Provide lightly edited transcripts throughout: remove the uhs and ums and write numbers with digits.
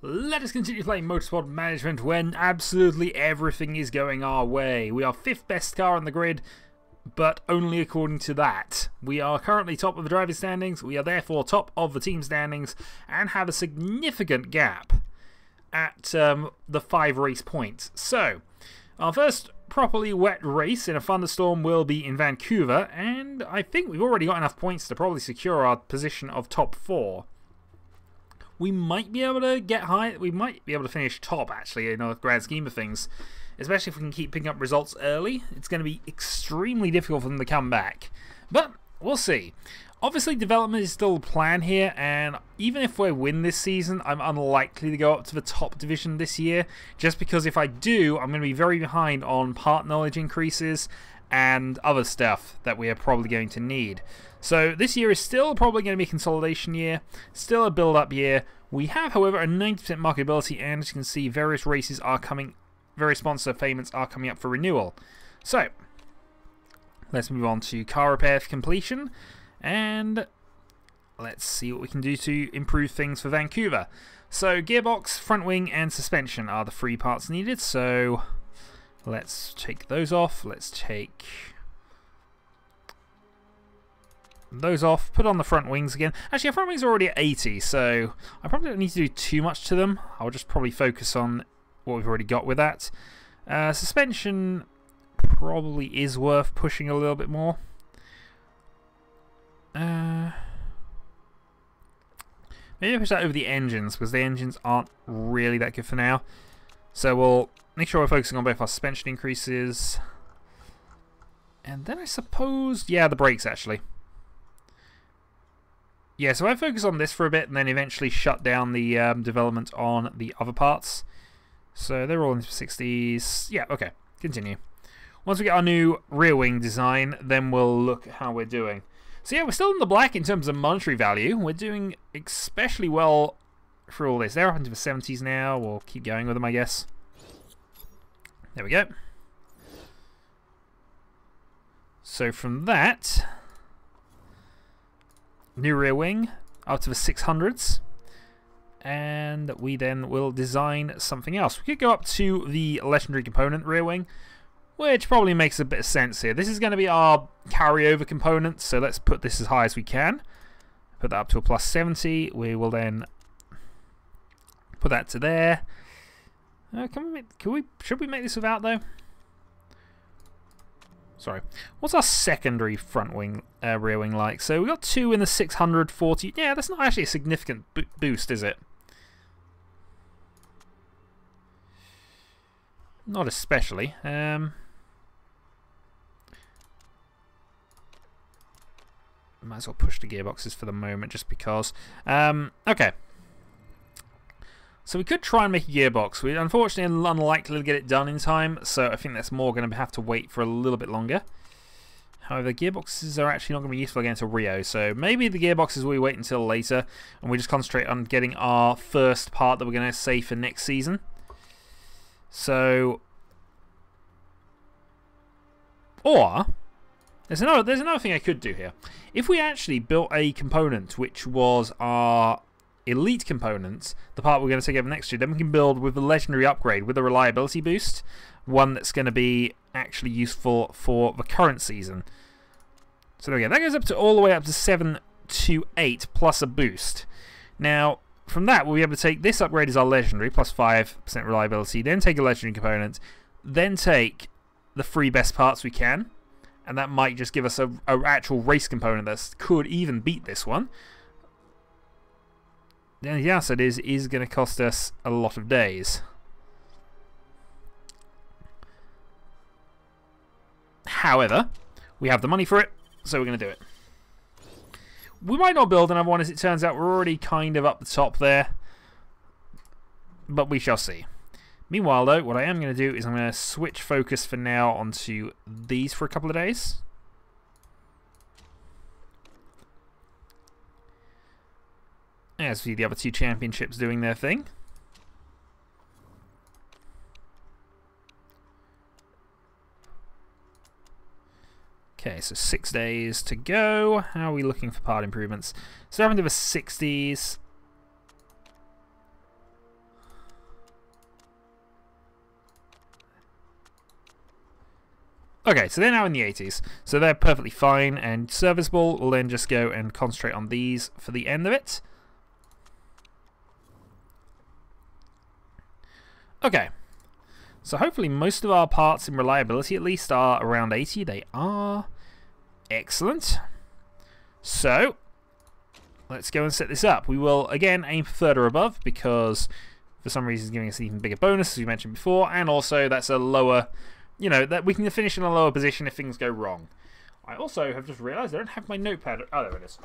Let us continue playing Motorsport Management when absolutely everything is going our way. We are 5th best car on the grid, but only according to that. We are currently top of the driving standings, we are therefore top of the team standings, and have a significant gap at the 5 race points. So, our first properly wet race in a thunderstorm will be in Vancouver, and I think we've already got enough points to probably secure our position of top 4. We might be able to get high. We might be able to finish top, actually, in the grand scheme of things. Especially if we can keep picking up results early. It's going to be extremely difficult for them to come back. But we'll see. Obviously, development is still the plan here. And even if we win this season, I'm unlikely to go up to the top division this year. Just because if I do, I'm going to be very behind on part knowledge increases and other stuff that we are probably going to need. So this year is still probably going to be a consolidation year, still a build-up year. We have, however, a 90% marketability, and as you can see, various races are coming, various sponsor payments are coming up for renewal. So, let's move on to car repair completion, and let's see what we can do to improve things for Vancouver. So, gearbox, front wing, and suspension are the 3 parts needed, so let's take those off. Let's take those off, put on the front wings again. Actually, our front wings are already at 80, so I probably don't need to do too much to them. I'll just probably focus on what we've already got with that. Suspension probably is worth pushing a little bit more. Maybe I'll push that over the engines, because the engines aren't really that good for now. So we'll make sure we're focusing on both our suspension increases. And then I suppose, yeah, the brakes actually. Yeah, so I focus on this for a bit and then eventually shut down the development on the other parts. So they're all in the 60s. Yeah, okay. Continue. Once we get our new rear wing design, then we'll look at how we're doing. So yeah, we're still in the black in terms of monetary value. We're doing especially well for all this. They're up into the 70s now. We'll keep going with them, I guess. There we go. So from that, new rear wing up to the 600s, and we then will design something else. We could go up to the legendary component rear wing, which probably makes a bit of sense here. This is going to be our carryover component, so let's put this as high as we can. Put that up to a plus 70. We will then put that to there. Should we make this without, though? Sorry. What's our secondary front wing, rear wing like? So we got 2 in the 640. Yeah, that's not actually a significant boost, is it? Not especially. Might as well push the gearboxes for the moment, just because. Okay. So we could try and make a gearbox. We're unfortunately unlikely to get it done in time, so I think that's more going to have to wait for a little bit longer. However, gearboxes are actually not going to be useful again until Rio, so maybe the gearboxes we wait until later, and we just concentrate on getting our first part that we're going to save for next season. So, or there's another thing I could do here. If we actually built a component which was our elite components, the part we're going to take over next year, then we can build with the legendary upgrade with a reliability boost, one that's going to be actually useful for the current season. So there we go. That goes up to all the way up to 728 plus a boost. Now, from that, we'll be able to take this upgrade as our legendary, plus 5% reliability, then take a legendary component, then take the 3 best parts we can, and that might just give us an actual race component that could even beat this one. The only downside is going to cost us a lot of days. However, we have the money for it, so we're going to do it. We might not build another one, as it turns out we're already kind of up the top there. But we shall see. Meanwhile, though, what I am going to do is I'm going to switch focus for now onto these for a couple of days. As we see the other 2 championships doing their thing. Okay, so 6 days to go. How are we looking for part improvements? So up into the 60s. Okay, so they're now in the 80s, so they're perfectly fine and serviceable. We'll then just go and concentrate on these for the end of it. Okay, so hopefully most of our parts in reliability at least are around 80. They are. Excellent. So, let's go and set this up. We will again aim for third or above because for some reason it's giving us an even bigger bonus, as we mentioned before, and also that's a lower, you know, that we can finish in a lower position if things go wrong. I also have just realised I don't have my notepad. Oh, there it is.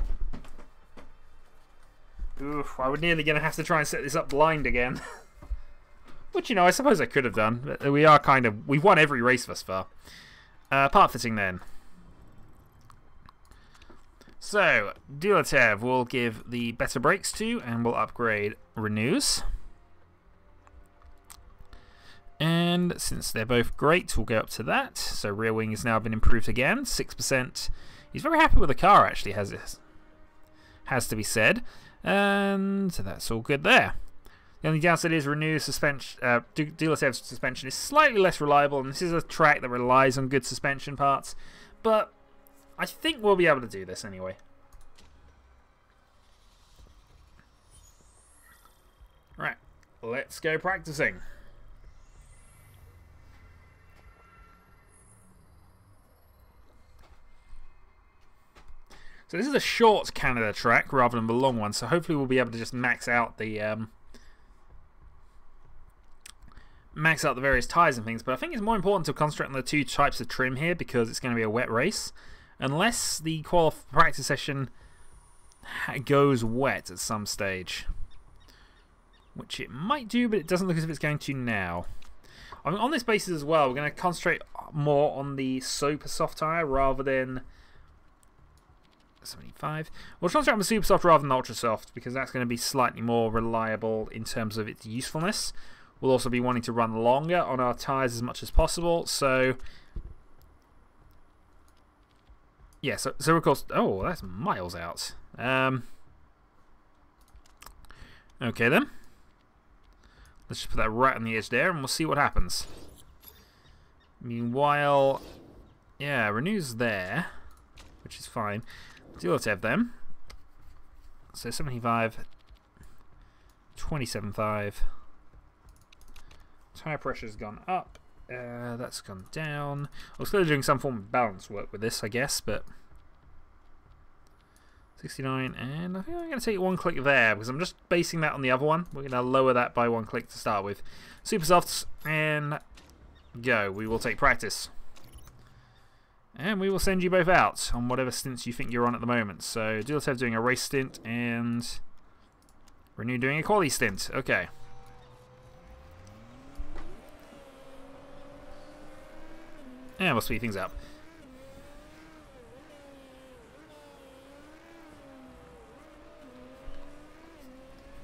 Oof, I was nearly going to have to try and set this up blind again. Which, you know, I suppose I could have done. But we are kind of... We've won every race thus far. Part fitting then. So, Dulatev we'll give the better brakes to, and we'll upgrade Renews. And since they're both great, we'll go up to that. So rear wing has now been improved again, 6%. He's very happy with the car, actually, has to be said. And that's all good there. The only downside is Renew's suspension, Dulatev's suspension is slightly less reliable, and this is a track that relies on good suspension parts. But I think we'll be able to do this anyway. Right, let's go practicing. So this is a short Canada track rather than the long one, so hopefully we'll be able to just max out the various tyres and things. But I think it's more important to concentrate on the two types of trim here because it's going to be a wet race. Unless the practice session goes wet at some stage. Which it might do, but it doesn't look as if it's going to now. I mean, on this basis as well, we're going to concentrate more on the super soft tyre rather than 75. We'll concentrate on the super soft rather than ultra soft because that's going to be slightly more reliable in terms of its usefulness. We'll also be wanting to run longer on our tyres as much as possible. So, yeah, so of course, oh, that's miles out. Okay then. Let's just put that right on the edge there and we'll see what happens. Meanwhile, yeah, Renew's there, which is fine. Dulatev then. So 75, 27.5. Tyre pressure's gone up. That's gone down. I was still doing some form of balance work with this, I guess, but 69, and I think I'm going to take one click there because I'm just basing that on the other one. We're going to lower that by one click to start with. Super softs, and go. We will take practice. And we will send you both out on whatever stints you think you're on at the moment. So, Dulatev doing a race stint, and Renew doing a quali stint. Okay. And we'll speed things up.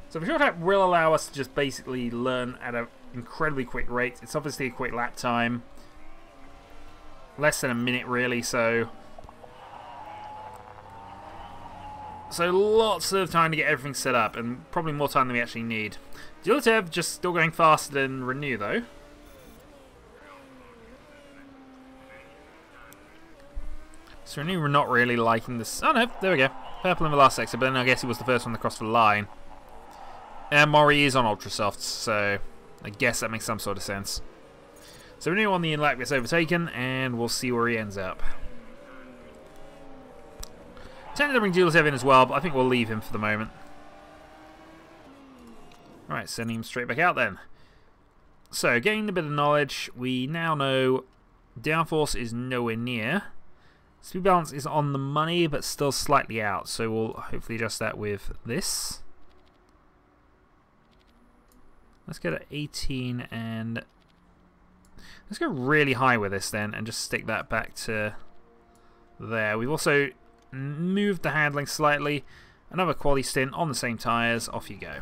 So the short track will allow us to just basically learn at an incredibly quick rate. It's obviously a quick lap time. Less than a minute really, so lots of time to get everything set up, and probably more time than we actually need. Dulatev just still going faster than Renew though. So Renew were not really liking this. Oh no, there we go. Purple in the last sector, but then I guess he was the first one to cross the line. And Maury is on ultra softs, so I guess that makes some sort of sense. So Renew on the in lap gets overtaken, and we'll see where he ends up. Tempted to bring Dulatev in as well, but I think we'll leave him for the moment. Alright, sending him straight back out then. So, gaining a bit of knowledge, we now know downforce is nowhere near. Speed balance is on the money, but still slightly out, so we'll hopefully adjust that with this. Let's go to 18 and let's go really high with this then and just stick that back to there. We've also moved the handling slightly. Another quali stint on the same tyres. Off you go.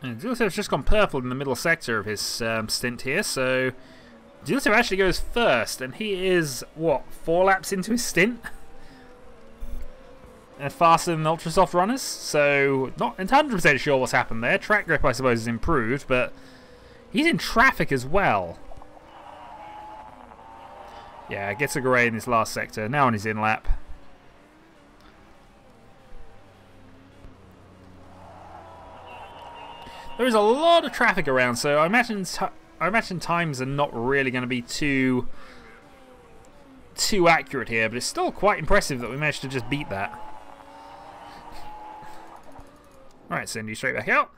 And Dulatev's just gone purple in the middle sector of his stint here, so Dulatev actually goes first, and he is, what, 4 laps into his stint? faster than the ultra soft runners, so not 100% sure what's happened there. Track grip, I suppose, has improved, but he's in traffic as well. Yeah, gets a grey in this last sector. Now on his in lap. There is a lot of traffic around, so I imagine times are not really going to be too accurate here, but it's still quite impressive that we managed to just beat that. Alright, send you straight back out.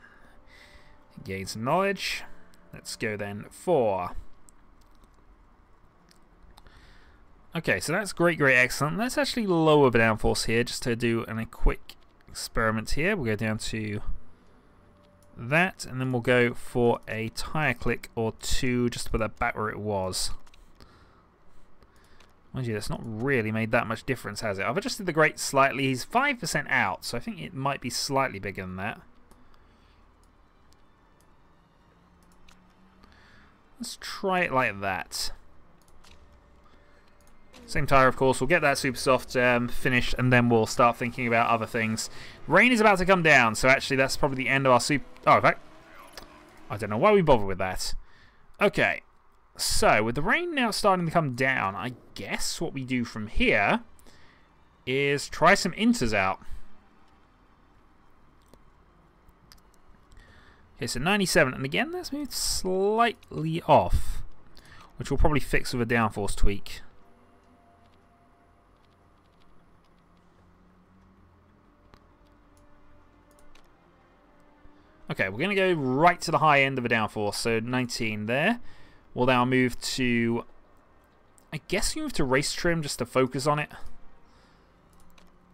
Gain some knowledge. Let's go then for... Okay, so that's great, excellent. Let's actually lower the downforce here just to do a quick experiment here. We'll go down to that, and then we'll go for a tyre click or two just to put that back where it was. Mind you, that's not really made that much difference, has it? I've adjusted the grate slightly. He's 5% out, so I think it might be slightly bigger than that. Let's try it like that. Same tyre, of course. We'll get that super soft finished, and then we'll start thinking about other things. Rain is about to come down, so actually that's probably the end of our super... Oh, in fact, I don't know why we bother with that. Okay, so with the rain now starting to come down, I guess what we do from here is try some inters out. Okay, so 97, and again, let's move slightly off, which we'll probably fix with a downforce tweak. Okay, we're going to go right to the high end of a downforce, so 19 there. We'll now move to... I guess we move to race trim just to focus on it.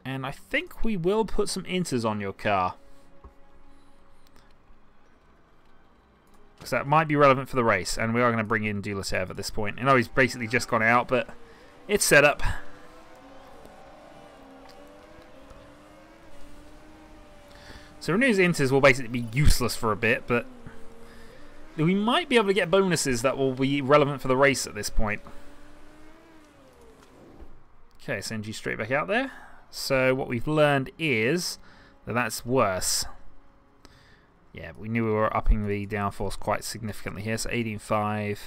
And I think we will put some inters on your car. Because that might be relevant for the race, and we are going to bring in Dulatev at this point. I know he's basically just gone out, but it's set up. So Renew's inters will basically be useless for a bit, but we might be able to get bonuses that will be relevant for the race at this point. Okay, send you straight back out there. So what we've learned is that that's worse. Yeah, but we knew we were upping the downforce quite significantly here. So 18.5,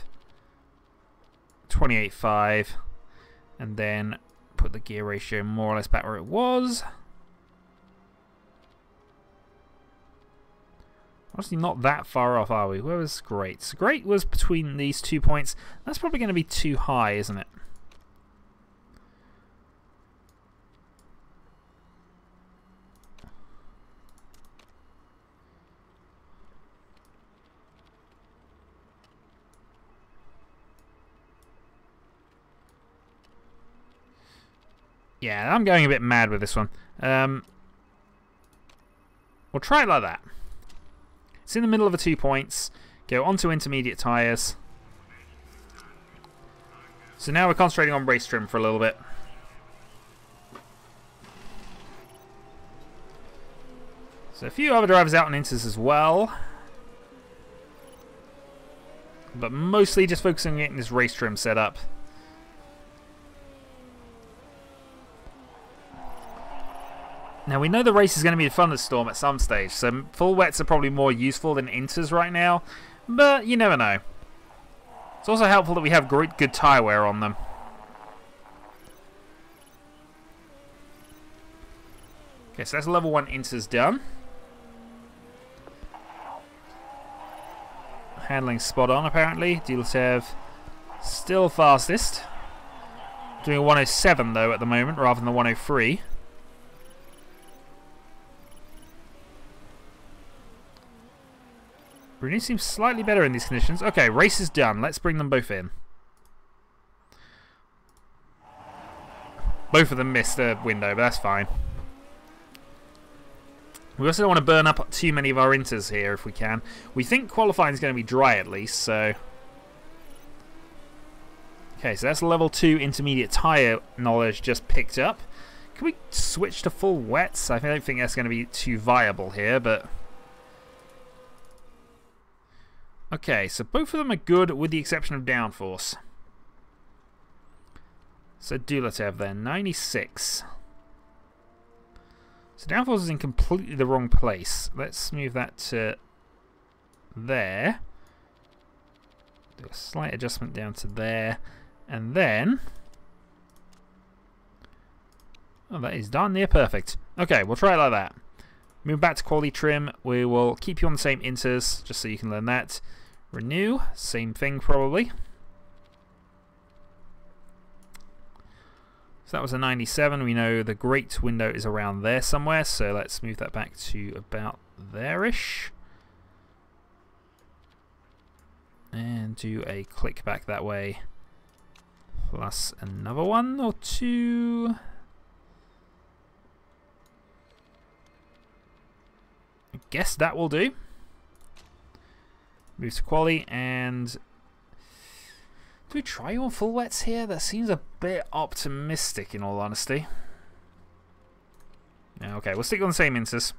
28.5, and then put the gear ratio more or less back where it was. Honestly, not that far off, are we? Where was Great? So Great was between these 2 points. That's probably going to be too high, isn't it? Yeah, I'm going a bit mad with this one. We'll try it like that. It's in the middle of the 2 points. Go onto intermediate tyres. So now we're concentrating on race trim for a little bit. So a few other drivers out on inters as well. But mostly just focusing on getting this race trim set up. Now we know the race is going to be a thunderstorm at some stage, so full wets are probably more useful than inters right now, but you never know. It's also helpful that we have good tyre wear on them. Okay, so that's level 1 inters done. Handling spot on apparently. Dulatev still fastest. Doing a 107 though at the moment rather than the 103. Bruni seems slightly better in these conditions. Okay, race is done. Let's bring them both in. Both of them missed the window, but that's fine. We also don't want to burn up too many of our inters here if we can. We think qualifying is going to be dry at least, so... Okay, so that's level 2 intermediate tyre knowledge just picked up. Can we switch to full wets? I don't think that's going to be too viable here, but... Okay, so both of them are good with the exception of downforce. So Dulatev then, 96. So downforce is in completely the wrong place. Let's move that to there. Do a slight adjustment down to there. And then... oh, that is darn near perfect. Okay, we'll try it like that. Move back to quality trim. We will keep you on the same inters, just so you can learn that. Renew, same thing probably. So that was a 97. We know the great window is around there somewhere, so let's move that back to about there-ish. And do a click back that way. Plus another one or two. I guess that will do. Move to quali, and do we try on full wets here? That seems a bit optimistic, in all honesty. Yeah, okay, we'll stick on the same inters.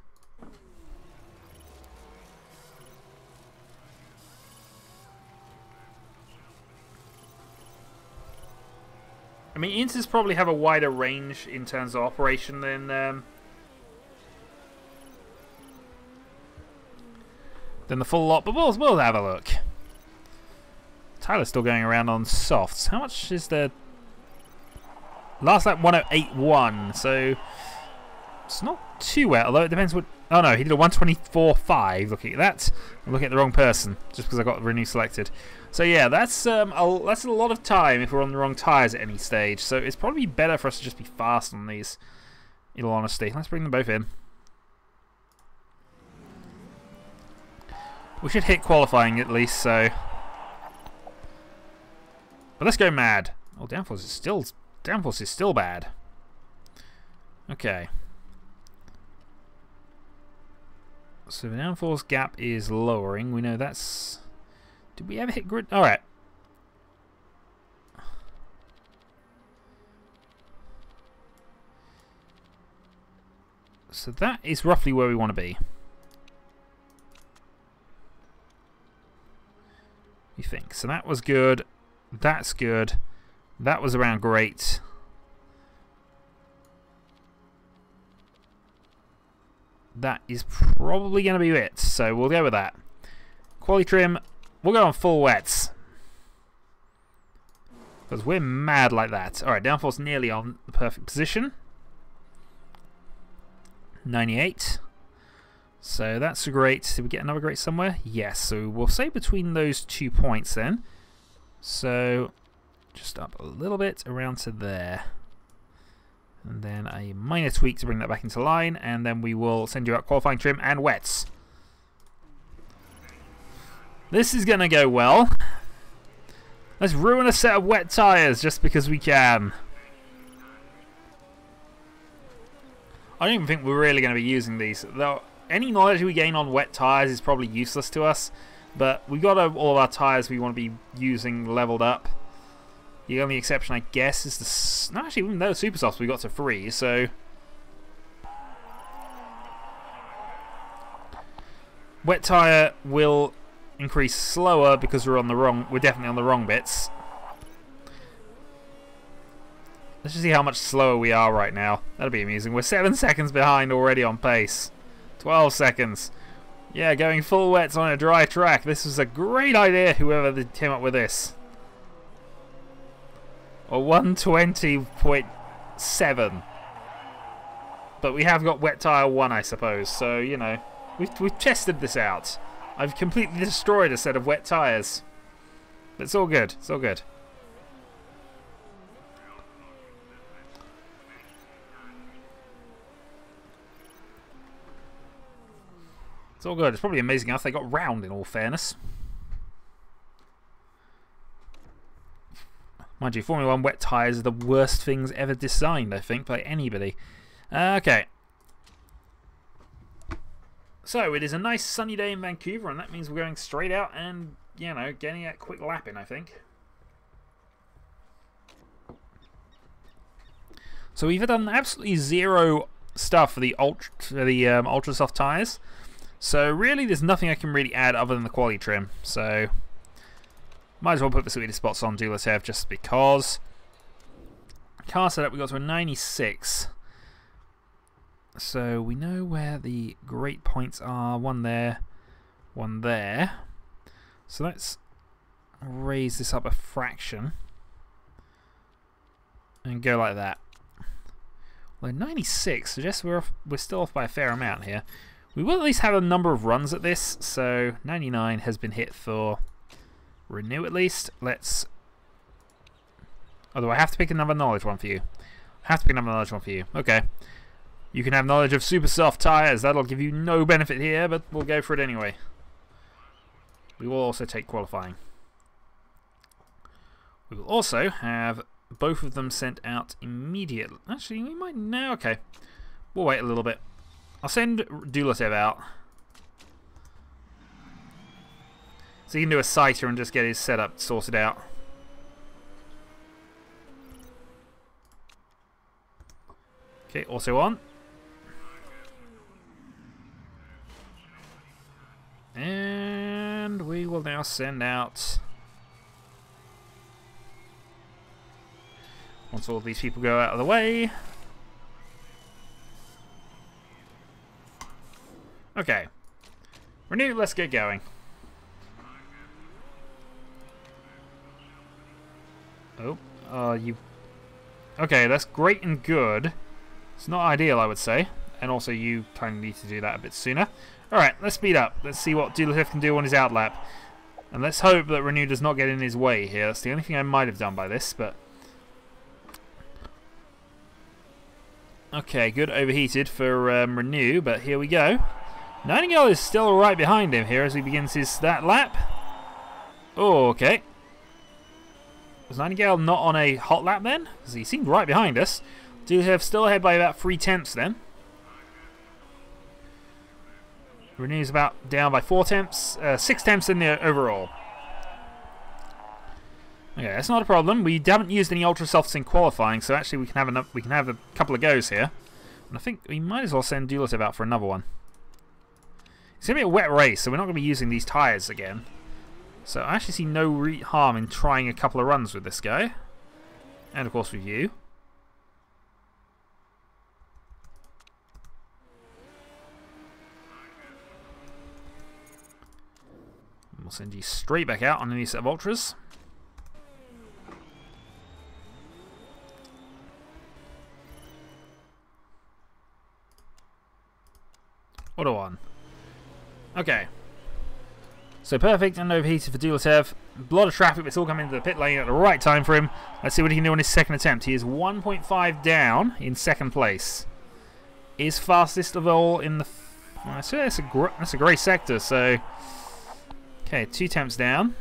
I mean, inters probably have a wider range in terms of operation than the full lot, but we'll have a look. Tyler's still going around on softs. How much is the last lap? 108.1, so it's not too wet, although it depends what... oh no, he did a 124.5. Looking at that, I'm looking at the wrong person just because I got renew selected. So yeah, that's a lot of time if we're on the wrong tyres at any stage, so it's probably better for us to just be fast on these, in all honesty. Let's bring them both in. We should hit qualifying at least, so... but let's go mad. Oh, downforce is still bad. Okay. So the downforce gap is lowering. We know that's... did we ever hit grid? Alright. So that is roughly where we want to be. You think. So that was good. That's good. That was around great. That is probably going to be it. So we'll go with that. Quali trim. We'll go on full wets. Because we're mad like that. Alright, downforce nearly on the perfect position. 98. So that's great. Did we get another great somewhere? Yes. So we'll say between those 2 points then. So just up a little bit around to there. And then a minor tweak to bring that back into line. And then we will send you out qualifying trim and wets. This is going to go well. Let's ruin a set of wet tyres just because we can. I don't even think we're really going to be using these. Though any knowledge we gain on wet tyres is probably useless to us. But we've got all of our tyres we want to be using leveled up. The only exception, I guess, is the... no, actually, even though super softs we got to 3, so... wet tyre will increase slower because we're definitely on the wrong bits. Let's just see how much slower we are right now. That'll be amusing. We're 7 seconds behind already on pace. 12 seconds. Yeah, going full wets on a dry track. This was a great idea, whoever came up with this. Or 120.7. But we have got wet tyre 1, I suppose. So, you know, we've tested this out. I've completely destroyed a set of wet tyres. But it's all good. It's all good. It's all good. It's probably amazing enough they got round, in all fairness. Mind you, Formula 1 wet tyres are the worst things ever designed, I think, by anybody. Okay. So, it is a nice sunny day in Vancouver, and that means we're going straight out and, you know, getting a quick lap in, I think. So, we've done absolutely zero stuff for the ultra soft tyres. So, really, there's nothing I can really add other than the quality trim. So, might as well put the sweetest spots on Duelist Have just because. Car setup, we got to a 96. So we know where the great points are. One there, one there. So let's raise this up a fraction and go like that. Well, 96 suggests we're still off by a fair amount here. We will at least have a number of runs at this, so 99 has been hit for Renew at least. Let's... Although I have to pick another knowledge one for you. I have to pick another knowledge one for you. Okay. You can have knowledge of super soft tyres. That'll give you no benefit here, but we'll go for it anyway. We will also take qualifying. We will also have both of them sent out immediately. Actually, we might now. Okay. We'll wait a little bit. I'll send Dulatev out. So he can do a citer and just get his setup sorted out. Okay, also on. And we will now send out... Once all these people go out of the way... Okay. Renew, let's get going. Oh, you... Okay, that's great and good. It's not ideal, I would say. And also, you kind of need to do that a bit sooner. Alright, let's speed up. Let's see what Dulatev can do on his outlap. And let's hope that Renew does not get in his way here. That's the only thing I might have done by this, but... Okay, good overheated for Renew, but here we go. Nightingale is still right behind him here as he begins that lap. Oh, okay. Was Nightingale not on a hot lap then? Because he seemed right behind us. Dulatev still ahead by about 3 tenths then. Renew's about down by 4 tenths, 6 tenths in the overall. Okay, that's not a problem. We haven't used any ultra softs in qualifying, so actually we can have a couple of goes here. And I think we might as well send Dulatev out for another one. It's going to be a wet race, so we're not going to be using these tyres again. So I actually see no harm in trying a couple of runs with this guy. And of course with you. We'll send you straight back out on a new set of ultras. Auto on. Okay. So perfect and overheated for Dulatev. A lot of traffic, but it's all coming into the pit lane at the right time for him. Let's see what he can do on his second attempt. He is 1.5 down in second place. Is fastest of all in the... that's a grey sector, so... Okay, 2 attempts down.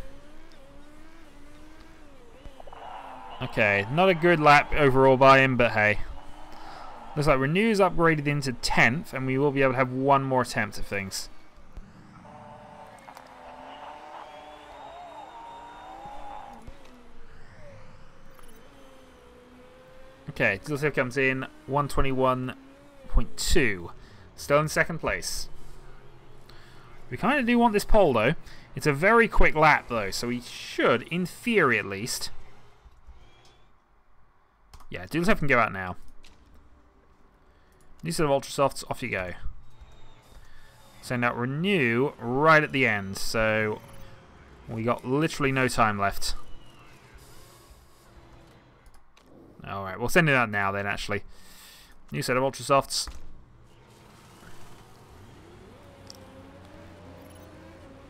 Okay, not a good lap overall by him, but hey. Looks like Renew's upgraded into 10th, and we will be able to have one more attempt at things. Okay, Dulatev comes in 121.2. Still in second place. We kind of do want this pole, though. It's a very quick lap, though, so we should, in theory at least... Yeah, Dulatev can go out now. New set of ultra softs, off you go. Send out Renew right at the end, so we got literally no time left. Alright, we'll send it out now then, actually. New set of ultra softs.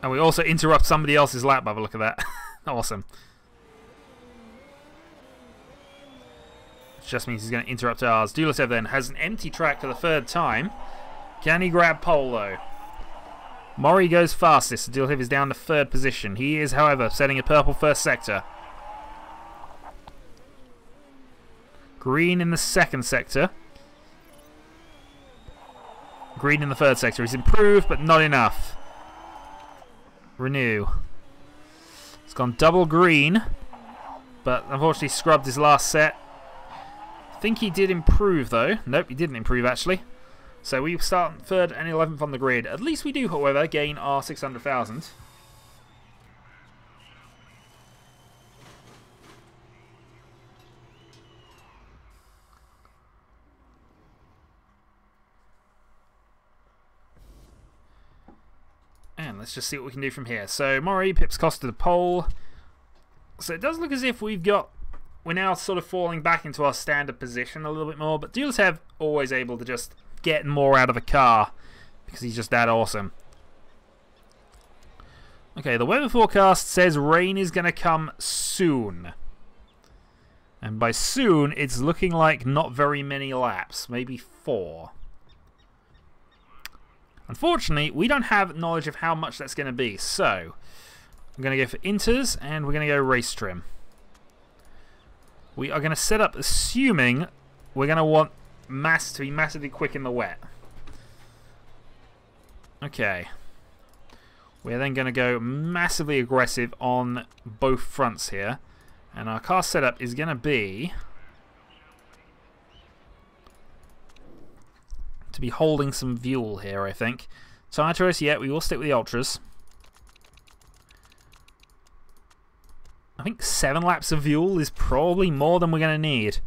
And we also interrupt somebody else's lap by the look of that. Awesome. Which just means he's going to interrupt ours. Dulatev then has an empty track for the 3rd time. Can he grab pole though? Mori goes fastest. Dulatev is down to 3rd position. He is, however, setting a purple first sector. Green in the 2nd sector. Green in the 3rd sector. He's improved, but not enough. Renew. It's gone double green, but unfortunately scrubbed his last set. I think he did improve though. Nope, he didn't improve actually. So we start 3rd and 11th on the grid. At least we do, however, gain our 600,000. And let's just see what we can do from here. So Mori pips Costa to the pole. So it does look as if we're now sort of falling back into our standard position a little bit more. But Duletev always able to just get more out of the car because he's just that awesome. Okay, the weather forecast says rain is going to come soon. And by soon, it's looking like not very many laps. Maybe 4. Unfortunately, we don't have knowledge of how much that's going to be. So, I'm going to go for inters, and we're going to go race trim. We are going to set up assuming we're going to want to be massively quick in the wet. Okay. We're then going to go massively aggressive on both fronts here. And our car setup is going to be to be holding some fuel here, I think. Tyre choice, yeah, we will stick with the Ultras. I think 7 laps of fuel is probably more than we're going to need.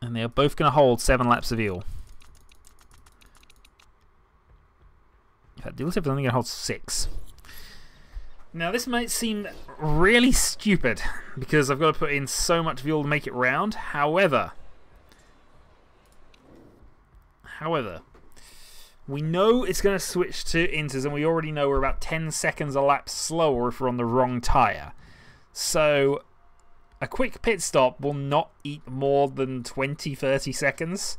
And they're both going to hold 7 laps of fuel. In fact, Duletev is only going to hold 6. Now, this might seem really stupid because I've got to put in so much fuel to make it round. However, we know it's going to switch to inters, and we already know we're about 10 seconds a lap slower if we're on the wrong tyre. So, a quick pit stop will not eat more than 20-30 seconds.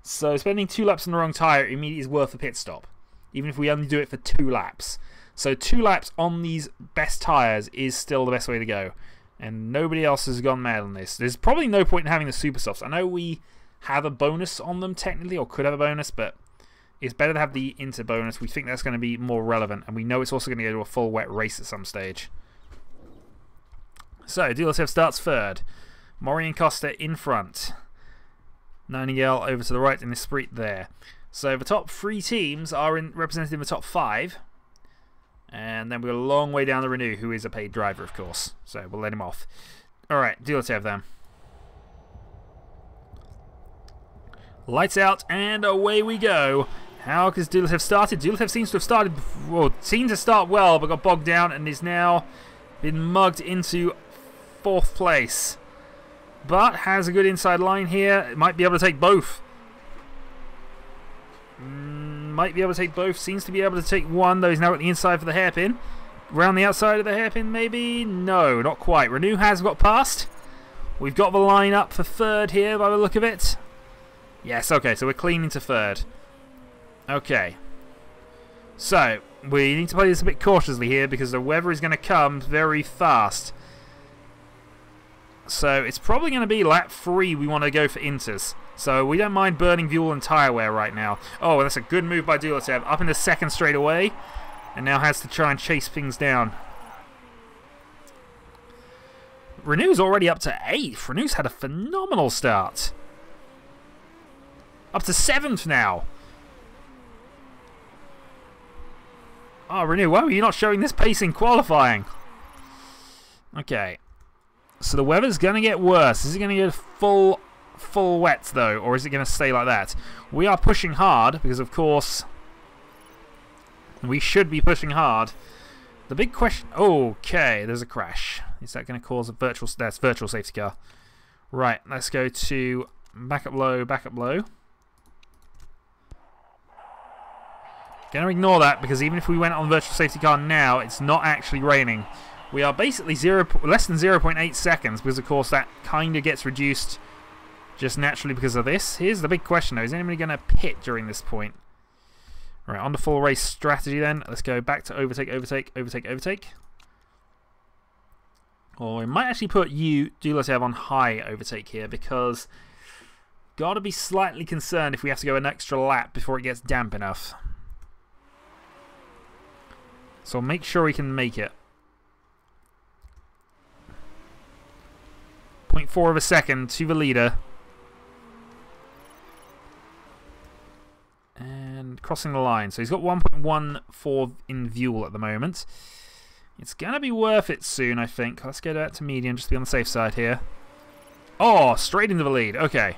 So, spending 2 laps on the wrong tyre immediately is worth a pit stop, even if we only do it for 2 laps. So 2 laps on these best tyres is still the best way to go. And nobody else has gone mad on this. There's probably no point in having the super softs. I know we have a bonus on them technically, or could have a bonus, but it's better to have the inter bonus. We think that's going to be more relevant, and we know it's also going to go to a full wet race at some stage. So Duletev starts 3rd. Mori and Costa in front. Nightingale over to the right and Esprit there. So the top 3 teams are represented in the top 5. And then we're a long way down the Renault, who is a paid driver, of course. So we'll let him off. Alright, Duletev then. Lights out, and away we go. How has Duletev started? Duletev seems to have started, well, seemed to start well, but got bogged down and is now been mugged into 4th place. But has a good inside line here. Might be able to take both. Might be able to take both. Seems to be able to take one, though he's now got the inside for the hairpin. Round the outside of the hairpin, maybe? No, not quite. Renault has got past. We've got the line up for 3rd here by the look of it. Yes, okay, so we're clean into 3rd. Okay. So, we need to play this a bit cautiously here because the weather is going to come very fast. So, it's probably going to be lap 3 we want to go for inters. So we don't mind burning fuel and tyre wear right now. Oh, that's a good move by Duletev. Up in the 2nd straight away. And now has to try and chase things down. Renault's already up to 8th. Renault's had a phenomenal start. Up to 7th now. Oh, Renault, why were you not showing this pace in qualifying? Okay. So the weather's going to get worse. Is it going to get full wet though, or is it going to stay like that? We are pushing hard because, of course, we should be pushing hard. The big question... Okay, there's a crash. Is that going to cause a virtual... That's virtual safety car. Right, let's go to backup low, backup low. Going to ignore that because even if we went on virtual safety car now, it's not actually raining. We are basically less than 0.8 seconds because, of course, that kind of gets reduced just naturally because of this. Here's the big question, though. Is anybody going to pit during this point? Right, on to full race strategy then. Let's go back to overtake, overtake, overtake, overtake. Or we might actually put you, Duletev, on high overtake here because got to be slightly concerned if we have to go an extra lap before it gets damp enough. So make sure we can make it. 0.4 of a second to the leader. And crossing the line. So he's got 1.14 in fuel at the moment. It's going to be worth it soon, I think. Let's go back to medium just to be on the safe side here. Oh, straight into the lead. Okay.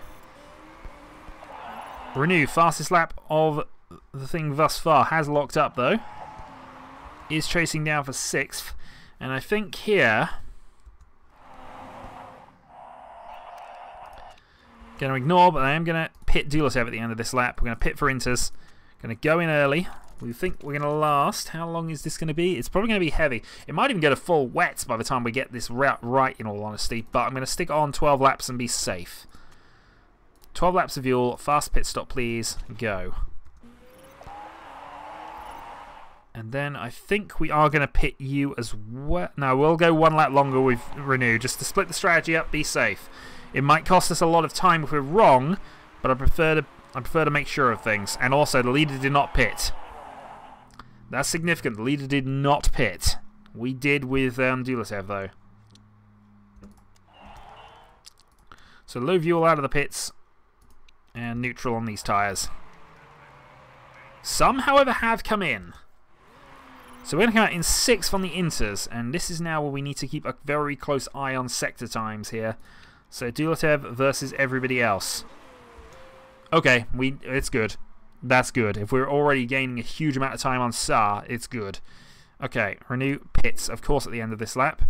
Renault, fastest lap of the thing thus far has locked up, though. Is chasing down for 6th. And I think here... Going to ignore, but I am going to pit Dulatov at the end of this lap. We're going to pit for Inters. Going to go in early. We think we're going to last. How long is this going to be? It's probably going to be heavy. It might even go to full wets by the time we get this route right, in all honesty. But I'm going to stick on 12 laps and be safe. 12 laps of fuel. Fast pit stop, please. Go. And then I think we are going to pit you as well. No, we'll go 1 lap longer with Renew, just to split the strategy up, be safe. It might cost us a lot of time if we're wrong, but I prefer to make sure of things. And also, the leader did not pit. That's significant. The leader did not pit. We did with Dulatov, though. So low fuel out of the pits, and neutral on these tyres. Some, however, have come in. So we're going to come out in 6th on the Inters, and this is now where we need to keep a very close eye on sector times here. So Dulatov versus everybody else. Okay, it's good. That's good. If we're already gaining a huge amount of time on SAR, it's good. Okay, Renew pits, of course, at the end of this lap.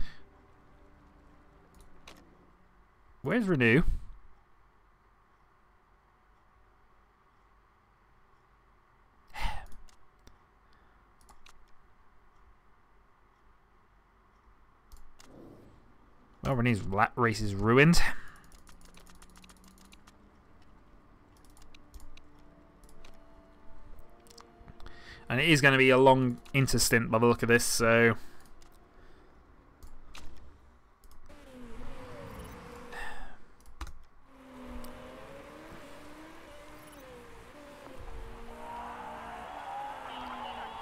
Where's Renew? Well, Renew's lap race is ruined. And it is going to be a long interstint by the look of this, so...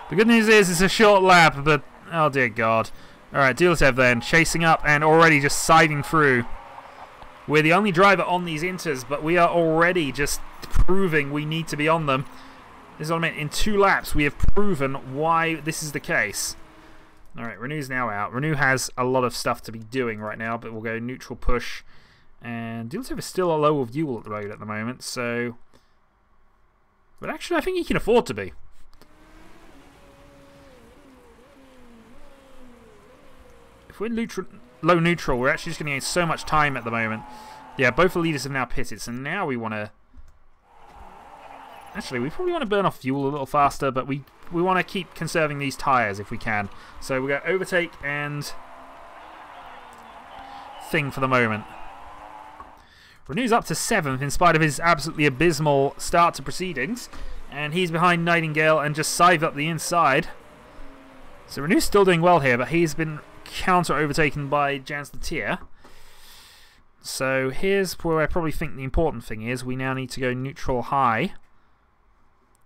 The good news is it's a short lap, but... Oh dear God. Alright, Dulatov then, chasing up and already just siding through. We're the only driver on these Inters, but we are already just proving we need to be on them. This is what I meant. In 2 laps, we have proven why this is the case. Alright, Renew's now out. Renew has a lot of stuff to be doing right now, but we'll go neutral push. And Dulatov is still a low of fuel at the road at the moment, so... But actually, I think he can afford to be. If we're low neutral, we're actually just going to gain so much time at the moment. Yeah, both the leaders have now pitted, so now we want to... Actually, we probably want to burn off fuel a little faster, but we want to keep conserving these tyres if we can. So we're going to overtake and... Thing for the moment. Renew's up to 7th in spite of his absolutely abysmal start to proceedings. And he's behind Nightingale and just scythed up the inside. So Renew's still doing well here, but he's been counter-overtaken by Jans the Tier. So here's where I probably think the important thing is. We now need to go neutral high.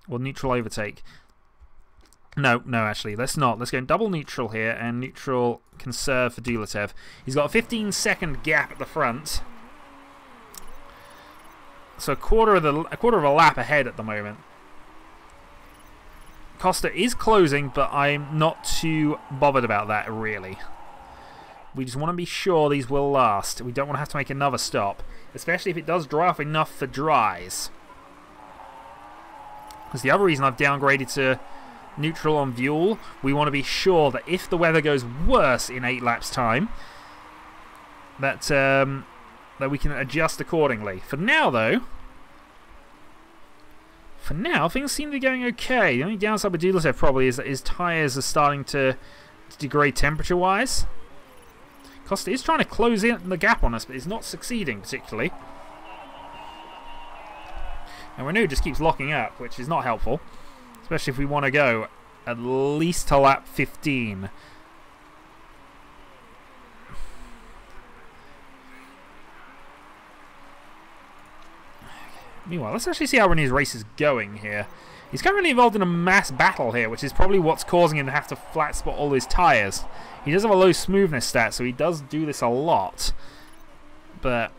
Or neutral overtake. No, actually, let's not. Let's go double neutral here and neutral conserve for Dulatov. He's got a 15-second gap at the front. So a quarter of a lap ahead at the moment. Costa is closing, but I'm not too bothered about that, really. We just want to be sure these will last. We don't want to have to make another stop, especially if it does dry off enough for dries. Because the other reason I've downgraded to neutral on fuel, we want to be sure that if the weather goes worse in 8 laps' time, that we can adjust accordingly. For now, though... For now, things seem to be going okay. The only downside with Dulatov probably is that his tyres are starting to degrade temperature-wise. Costa is trying to close in the gap on us, but he's not succeeding particularly. And Renew just keeps locking up, which is not helpful. Especially if we want to go at least to lap 15. Meanwhile, let's actually see how Renew's race is going here. He's currently involved in a mass battle here, which is probably what's causing him to have to flat spot all his tyres. He does have a low smoothness stat, so he does do this a lot. But...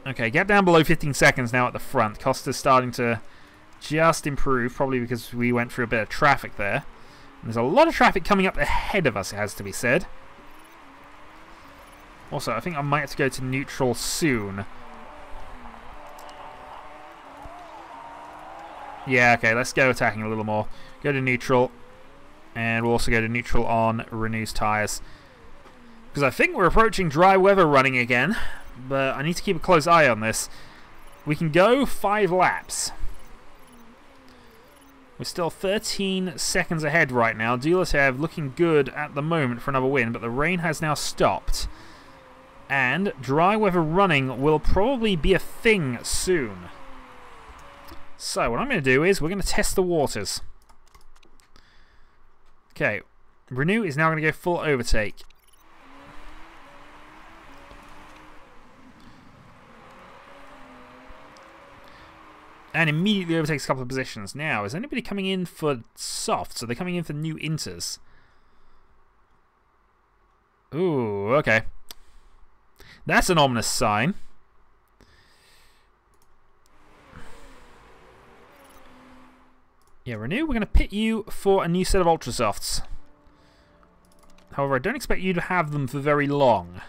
Okay, gap down below 15 seconds now at the front. Costa's starting to just improve, probably because we went through a bit of traffic there. And there's a lot of traffic coming up ahead of us, it has to be said. Also, I think I might have to go to neutral soon. Yeah, okay, let's go attacking a little more. Go to neutral. And we'll also go to neutral on Renew's tyres. Because I think we're approaching dry weather running again. But I need to keep a close eye on this. We can go 5 laps. We're still 13 seconds ahead right now. Dulatev looking good at the moment for another win, but the rain has now stopped. And dry weather running will probably be a thing soon. So what I'm going to do is we're going to test the waters. Okay, Renew is now going to go full overtake. And immediately overtakes a couple of positions. Now, is anybody coming in for softs? Are they coming in for new inters? Ooh, okay. That's an ominous sign. Yeah, Renew, we're going to pit you for a new set of Ultra Softs. However, I don't expect you to have them for very long.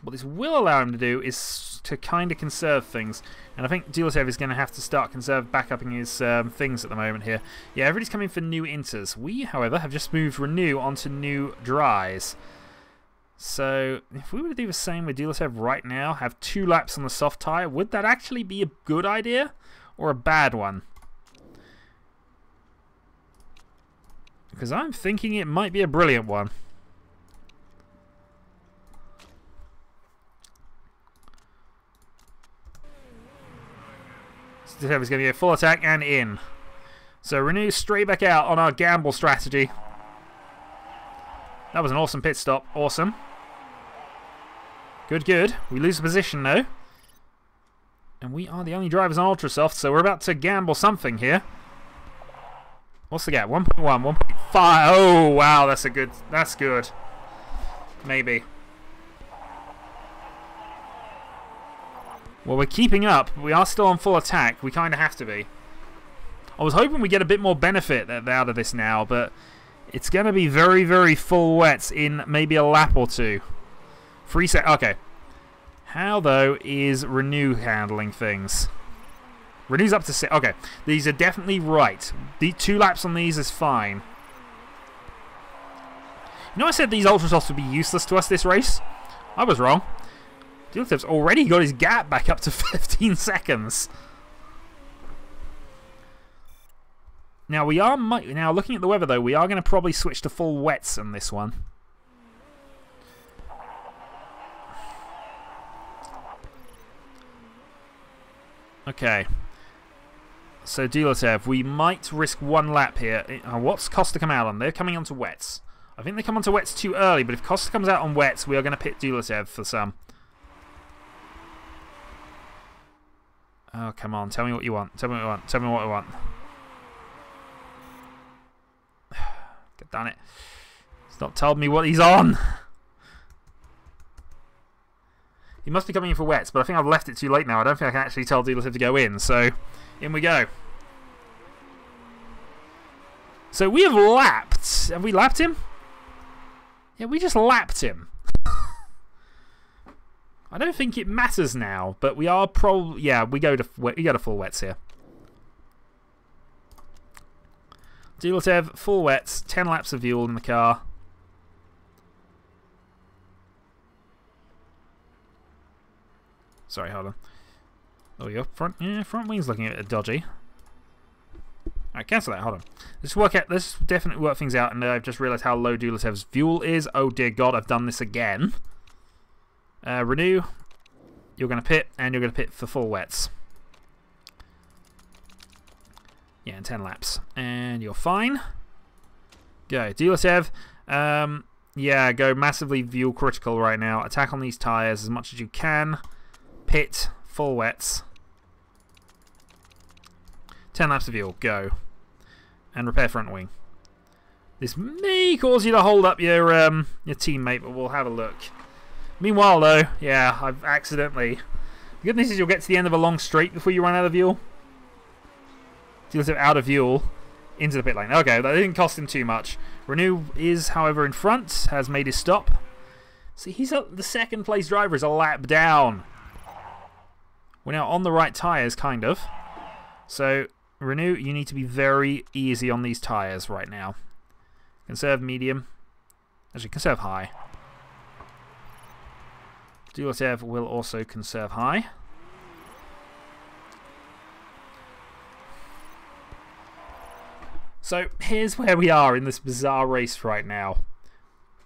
What this will allow him to do is to kind of conserve things. And I think Dulatev is going to have to start backupping his things at the moment here. Yeah, everybody's coming for new inters. We, however, have just moved Renew onto new dries. So, if we were to do the same with Dulatev right now, have 2 laps on the soft tyre, would that actually be a good idea or a bad one? Because I'm thinking it might be a brilliant one. Dulatev is going to get full attack and in. So Renew straight back out on our gamble strategy. That was an awesome pit stop. Awesome. Good, good. We lose the position though. And we are the only drivers on Ultrasoft, so we're about to gamble something here. What's the gap? 1.1, 1.5. Oh, wow, that's a good. That's good. Maybe. Well, we're keeping up. We are still on full attack. We kind of have to be. I was hoping we get a bit more benefit out of this now, but it's going to be very, very full wets in maybe a lap or two. 3 seconds. Okay. How, though, is Renew handling things? Renew's up to 6. Okay. These are definitely right. The 2 laps on these is fine. You know, I said these Ultrasofts would be useless to us this race? I was wrong. Dulatev's already got his gap back up to 15 seconds. Now we are looking at the weather though, we are going to probably switch to full wets on this one. Okay. So Dulatev, we might risk 1 lap here. What's Costa come out on? They're coming onto wets. I think they come onto wets too early, but if Costa comes out on wets, we are going to pit Dulatev for some. Oh, come on. Tell me what you want. Tell me what you want. Tell me what I want. God damn it. He's not told me what he's on. He must be coming in for wets, but I think I've left it too late now. I don't think I can actually tell Dulatev to go in. So, in we go. So, we have lapped. Have we lapped him? Yeah, we just lapped him. I don't think it matters now, but we are probably... Yeah, we go to full wets here. Dulatev, full wets, 10 laps of fuel in the car. Sorry, hold on. Oh, your front wing's looking a bit dodgy. Alright, cancel that, hold on. Let's definitely work things out, and I've just realised how low Dulatev's fuel is. Oh dear God, I've done this again. Renew, you're going to pit, and you're going to pit for full wets. Yeah, in 10 laps. And you're fine. Go. Dulatev, yeah, go massively fuel critical right now. Attack on these tyres as much as you can. Pit, full wets. 10 laps of fuel, go. And repair front wing. This may cause you to hold up your teammate, but we'll have a look. Meanwhile, though, yeah, I've accidentally... The good news is you'll get to the end of a long straight before you run out of fuel. Dulatev out of fuel into the pit lane. Okay, that didn't cost him too much. Renew is, however, in front, has made his stop. See, the second place driver is a lap down. We're now on the right tyres, kind of. So, Renew, you need to be very easy on these tyres right now. Conserve medium. Actually, conserve high. Dulatev will also conserve high. So, here's where we are in this bizarre race right now.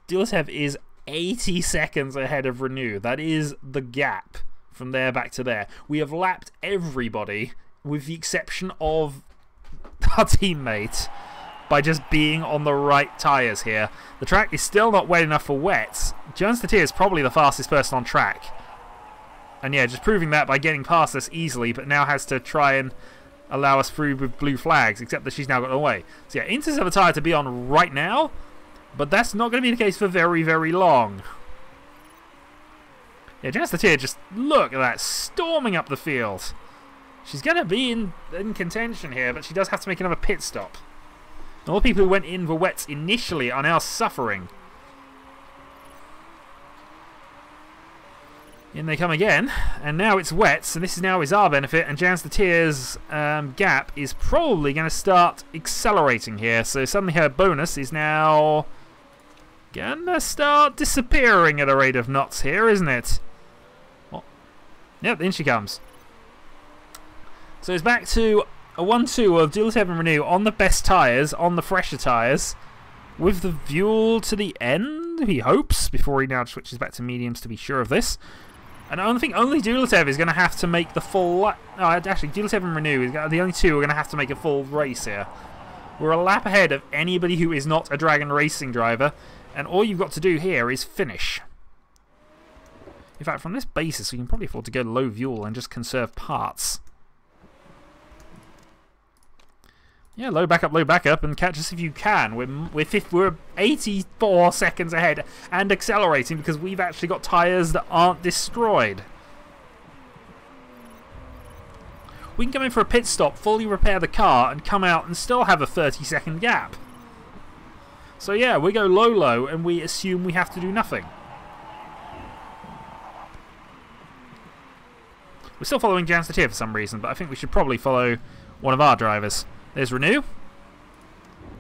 Dulatev is 80 seconds ahead of Renew. That is the gap from there back to there. We have lapped everybody, with the exception of our teammate, by just being on the right tyres here. The track is still not wet enough for wets. Jones Tatier is probably the fastest person on track. And yeah, just proving that by getting past us easily, but now has to try and allow us through with blue flags, except that she's now got away. So yeah, Inters have a tyre to be on right now, but that's not going to be the case for very, very long. Yeah, Jones Tatier, just look at that, storming up the field. She's going to be in contention here, but she does have to make another pit stop. All the people who went in for wets initially are now suffering. In they come again, and now it's wets, and this now is our benefit, and Jones Tatier's gap is probably going to start accelerating here, so suddenly her bonus is now going to start disappearing at a rate of knots here, isn't it? Yep, in she comes. So it's back to a 1-2 of Dulatev and Renew on the best tyres, on the fresher tyres, with the fuel to the end, he hopes, before he now switches back to mediums to be sure of this. And I think only Dulatev is going to have to make the full... No, actually, Dulatev and Renew is the only two who are going to have to make a full race here. We're a lap ahead of anybody who is not a Dragon Racing driver, and all you've got to do here is finish. In fact, from this basis, we can probably afford to go low fuel and just conserve parts. Yeah, low back up, and catch us if you can. We're 84 seconds ahead and accelerating because we've actually got tyres that aren't destroyed. We can come in for a pit stop, fully repair the car, and come out and still have a 30-second gap. So yeah, we go low, and we assume we have to do nothing. We're still following Jones Tatier for some reason, but I think we should probably follow one of our drivers. There's Renew.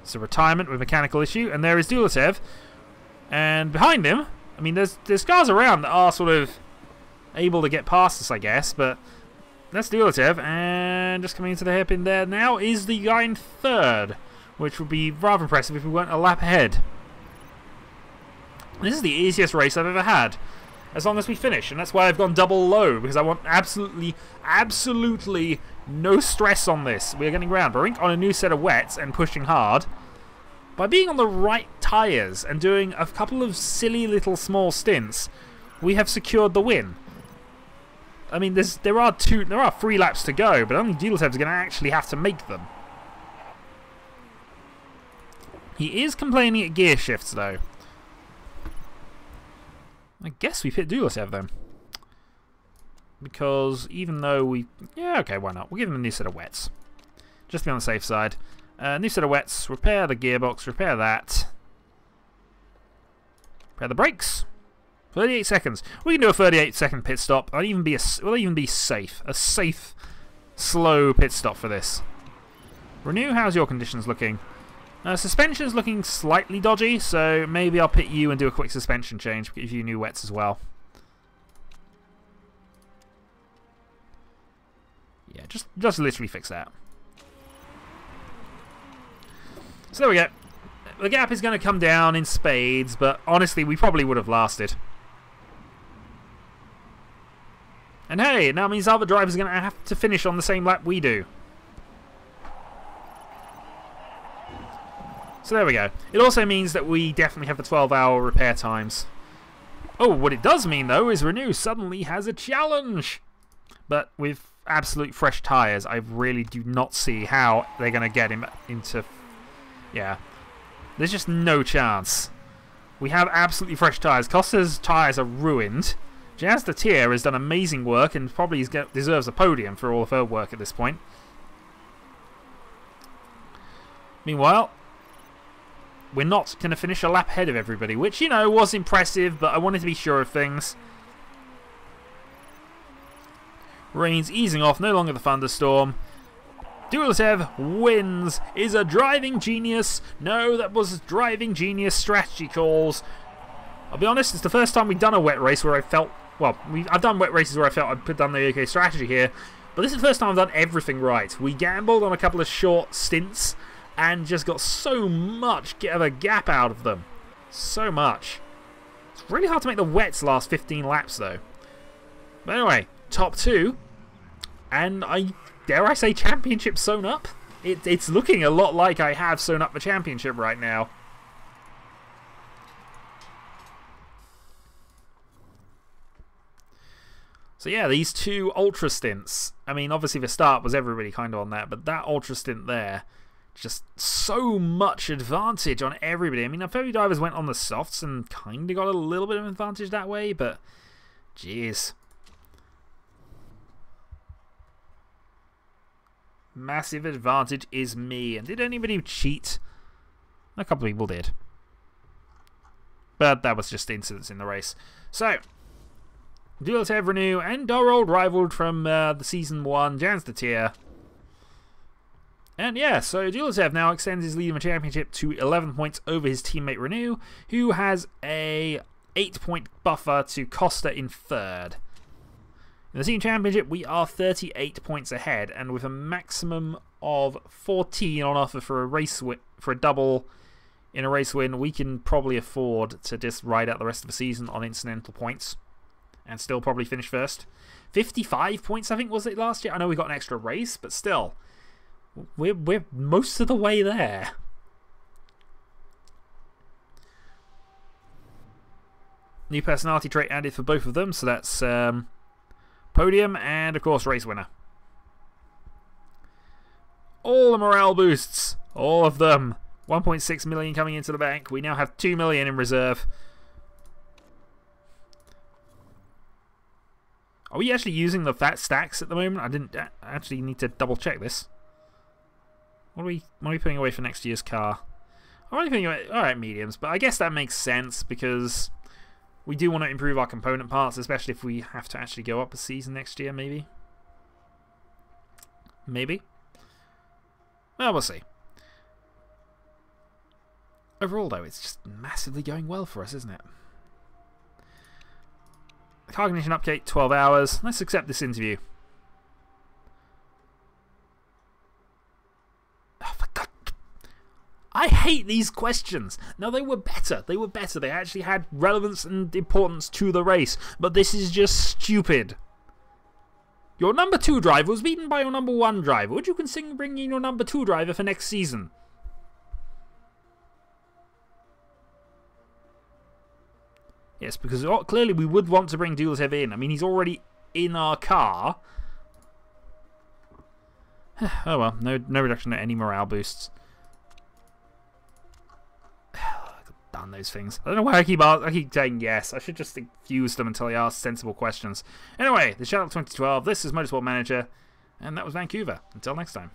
It's a retirement with mechanical issue, and there is Dulatev. And behind him, I mean, there's cars around that are sort of able to get past us, I guess, but that's Dulatev, and just coming into the hairpin there now is the guy in third, which would be rather impressive if we weren't a lap ahead. This is the easiest race I've ever had, as long as we finish, and that's why I've gone double low, because I want absolutely no stress on this. We're getting round. Barink on a new set of wets and pushing hard. By being on the right tyres and doing a couple of silly little small stints, we have secured the win. I mean, there are 3 laps to go, but only Dulatev's going to actually have to make them. He is complaining at gear shifts, though. I guess we pit Dulatev then. Because even though we... Yeah, okay, why not? We'll give him a new set of wets. Just to be on the safe side. New set of wets. Repair the gearbox. Repair that. Repair the brakes. 38 seconds. We can do a 38-second pit stop. We'll even be safe. A safe, slow pit stop for this. Renew, how's your conditions looking? Suspension's looking slightly dodgy, so maybe I'll pit you and do a quick suspension change. Give you new wets as well. Yeah, just literally fix that. So there we go. The gap is going to come down in spades, but honestly, we probably would have lasted. And hey, it now means other drivers are going to have to finish on the same lap we do. So there we go. It also means that we definitely have the 12-hour repair times. Oh, what it does mean, though, is Renew suddenly has a challenge. But with absolute fresh tyres, I really do not see how they're going to get him into... Yeah. There's just no chance. We have absolutely fresh tyres. Costa's tyres are ruined. Jazz Tatier has done amazing work and probably deserves a podium for all of her work at this point. Meanwhile, we're not going to finish a lap ahead of everybody, which, you know, was impressive, but I wanted to be sure of things. Rain's easing off, no longer the thunderstorm. Duletev wins, is a driving genius. No, that was driving genius strategy calls. I'll be honest, it's the first time we've done a wet race where I felt... Well, I've done wet races where I felt I'd done the OK strategy here, but this is the first time I've done everything right. We gambled on a couple of short stints and just got so much of a gap out of them. So much. It's really hard to make the wets last 15 laps, though. But anyway, top 2. And dare I say, championship sewn up? It's looking a lot like I have sewn up the championship right now. So yeah, these 2 ultra stints. I mean, obviously the start was everybody kind of on that, but that ultra stint there, just so much advantage on everybody. I mean, our February drivers went on the softs and kind of got a little bit of advantage that way, but jeez. Massive advantage is me. And did anybody cheat? A couple of people did. But that was just incidents in the race. So, Duletev, Renew, and our old rival from the Season 1, Jans de Tier. And yeah, so Duletev now extends his lead in the championship to 11 points over his teammate Renew, who has a 8-point buffer to Costa in 3rd. In the team championship, we are 38 points ahead, and with a maximum of 14 on offer for a race for a double in a race win, we can probably afford to just ride out the rest of the season on incidental points and still probably finish first. 55 points, I think, was it last year? I know we got an extra race, but still, we're most of the way there. New personality trait added for both of them, so that's podium and, of course, race winner. All the morale boosts. All of them. 1.6 million coming into the bank. We now have 2 million in reserve. Are we actually using the fat stacks at the moment? I didn't actually need to double check this. What are we putting away for next year's car? I'm only putting away... Alright, mediums. But I guess that makes sense because we do want to improve our component parts, especially if we have to actually go up a season next year, maybe. Maybe. Well, we'll see. Overall, though, it's just massively going well for us, isn't it? Car condition update, 12 hours. Let's accept this interview. Oh, for God. I hate these questions. No, they were better. They were better. They actually had relevance and importance to the race. But this is just stupid. Your number 2 driver was beaten by your number 1 driver. Would you consider bringing your number 2 driver for next season? Yes, because clearly we would want to bring Duletev in. I mean, he's already in our car. Oh well, no reduction to any morale boosts. I've done those things. I don't know why I keep saying yes. I should just use them until I ask sensible questions. Anyway, the Shadowhawk 2012. This is Motorsport Manager, and that was Vancouver. Until next time.